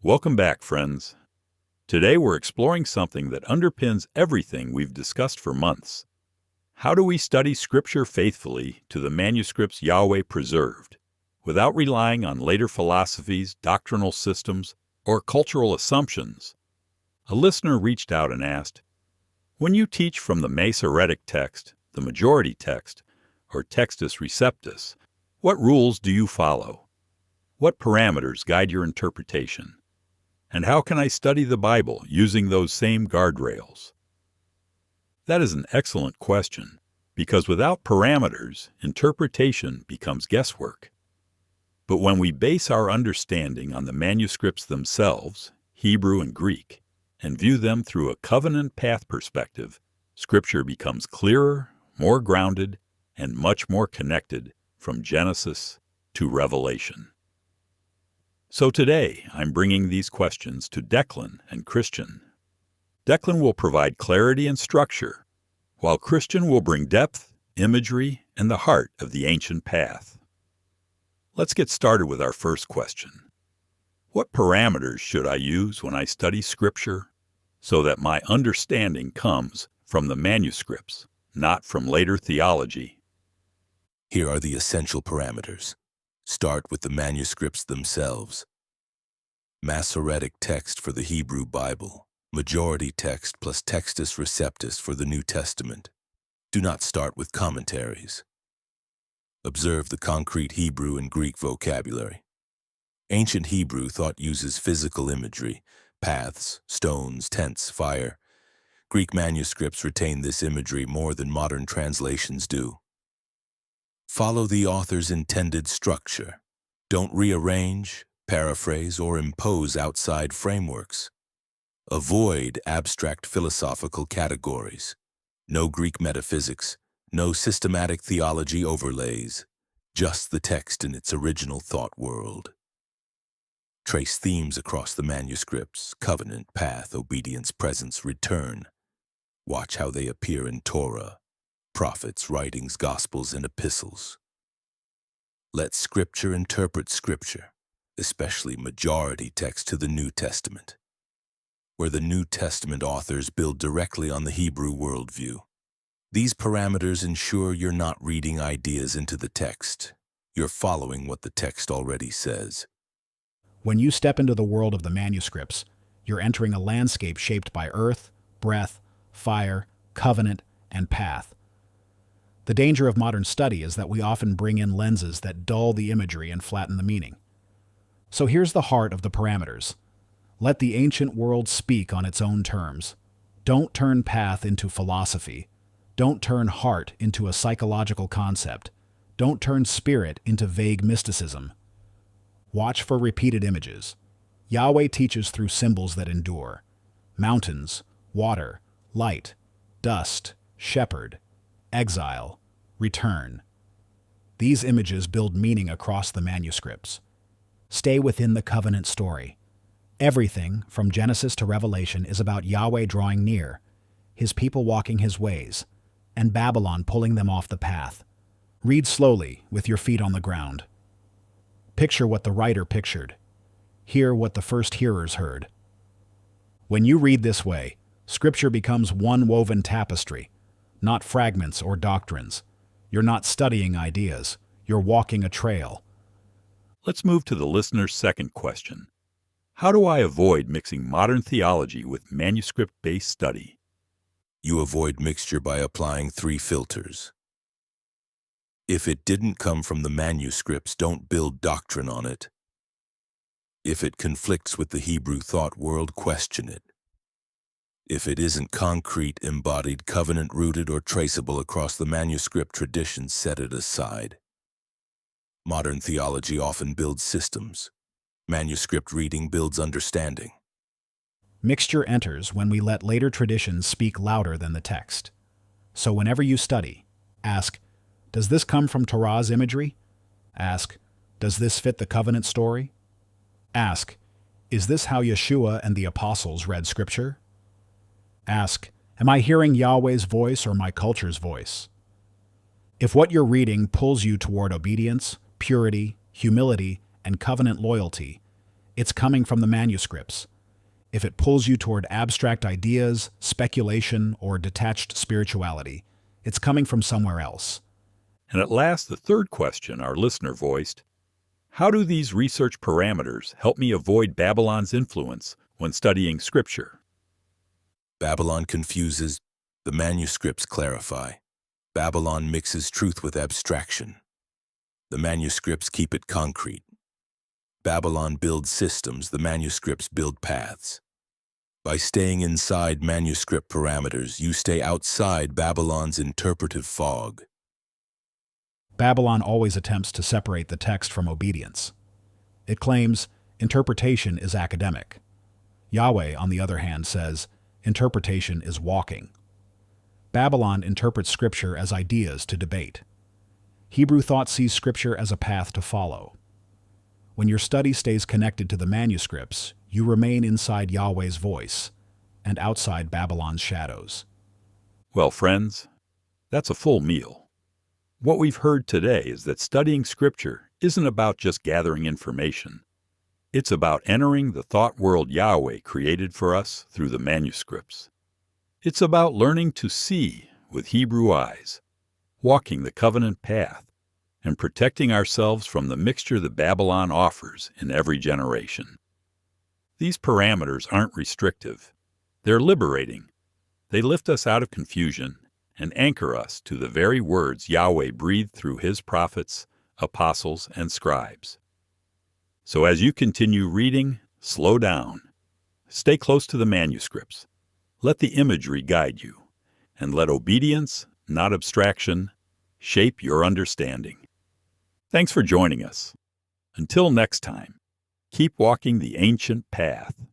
Welcome back, friends. Today we're exploring something that underpins everything we've discussed for months. How do we study Scripture faithfully to the manuscripts Yahweh preserved, without relying on later philosophies, doctrinal systems, or cultural assumptions? A listener reached out and asked, when you teach from the Masoretic Text, the majority text, or Textus Receptus, what rules do you follow? What parameters guide your interpretation? And how can I study the Bible using those same guardrails? That is an excellent question, because without parameters, interpretation becomes guesswork. But when we base our understanding on the manuscripts themselves, Hebrew and Greek, and view them through a covenant path perspective, Scripture becomes clearer, more grounded, and much more connected from Genesis to Revelation. So today, I'm bringing these questions to Declan and Christian. Declan will provide clarity and structure, while Christian will bring depth, imagery, and the heart of the ancient path. Let's get started with our first question. What parameters should I use when I study Scripture so that my understanding comes from the manuscripts, not from later theology? Here are the essential parameters. Start with the manuscripts themselves. Masoretic Text for the Hebrew Bible. Majority Text plus Textus Receptus for the New Testament. Do not start with commentaries. Observe the concrete Hebrew and Greek vocabulary. Ancient Hebrew thought uses physical imagery, paths, stones, tents, fire. Greek manuscripts retain this imagery more than modern translations do. Follow the author's intended structure. Don't rearrange, paraphrase, or impose outside frameworks. Avoid abstract philosophical categories. No Greek metaphysics, no systematic theology overlays, just the text in its original thought world. Trace themes across the manuscripts: covenant, path, obedience, presence, return. Watch how they appear in Torah, prophets, writings, gospels, and epistles. Let Scripture interpret Scripture, especially majority text to the New Testament, where the New Testament authors build directly on the Hebrew worldview. These parameters ensure you're not reading ideas into the text. You're following what the text already says. When you step into the world of the manuscripts, you're entering a landscape shaped by earth, breath, fire, covenant, and path. The danger of modern study is that we often bring in lenses that dull the imagery and flatten the meaning. So here's the heart of the parameters. Let the ancient world speak on its own terms. Don't turn path into philosophy. Don't turn heart into a psychological concept. Don't turn spirit into vague mysticism. Watch for repeated images. Yahweh teaches through symbols that endure: mountains, water, light, dust, shepherd, exile, return. These images build meaning across the manuscripts. Stay within the covenant story. Everything, from Genesis to Revelation, is about Yahweh drawing near, His people walking His ways, and Babylon pulling them off the path. Read slowly, with your feet on the ground. Picture what the writer pictured. Hear what the first hearers heard. When you read this way, Scripture becomes one woven tapestry, not fragments or doctrines. You're not studying ideas. You're walking a trail. Let's move to the listener's second question. How do I avoid mixing modern theology with manuscript-based study? You avoid mixture by applying 3 filters. If it didn't come from the manuscripts, don't build doctrine on it. If it conflicts with the Hebrew thought world, question it. If it isn't concrete, embodied, covenant-rooted, or traceable across the manuscript tradition, set it aside. Modern theology often builds systems. Manuscript reading builds understanding. Mixture enters when we let later traditions speak louder than the text. So whenever you study, ask, does this come from Torah's imagery? Ask, does this fit the covenant story? Ask, is this how Yeshua and the apostles read Scripture? Ask, am I hearing Yahweh's voice or my culture's voice? If what you're reading pulls you toward obedience, purity, humility, and covenant loyalty, It's coming from the manuscripts. If it pulls you toward abstract ideas, speculation, or detached spirituality, it's coming from somewhere else. And at last, the third question our listener voiced: how do these research parameters help me avoid Babylon's influence when studying Scripture? Babylon confuses, the manuscripts clarify. Babylon mixes truth with abstraction. The manuscripts keep it concrete. Babylon builds systems, the manuscripts build paths. By staying inside manuscript parameters, you stay outside Babylon's interpretive fog. Babylon always attempts to separate the text from obedience. It claims interpretation is academic. Yahweh, on the other hand, says interpretation is walking. Babylon interprets Scripture as ideas to debate. Hebrew thought sees Scripture as a path to follow. When your study stays connected to the manuscripts, you remain inside Yahweh's voice and outside Babylon's shadows. Well, friends, that's a full meal. What we've heard today is that studying Scripture isn't about just gathering information. It's about entering the thought world Yahweh created for us through the manuscripts. It's about learning to see with Hebrew eyes, walking the covenant path, and protecting ourselves from the mixture that Babylon offers in every generation. These parameters aren't restrictive. They're liberating. They lift us out of confusion and anchor us to the very words Yahweh breathed through His prophets, apostles, and scribes. So as you continue reading, slow down. Stay close to the manuscripts. Let the imagery guide you, and let obedience, not abstraction, shape your understanding. Thanks for joining us. Until next time, keep walking the ancient path.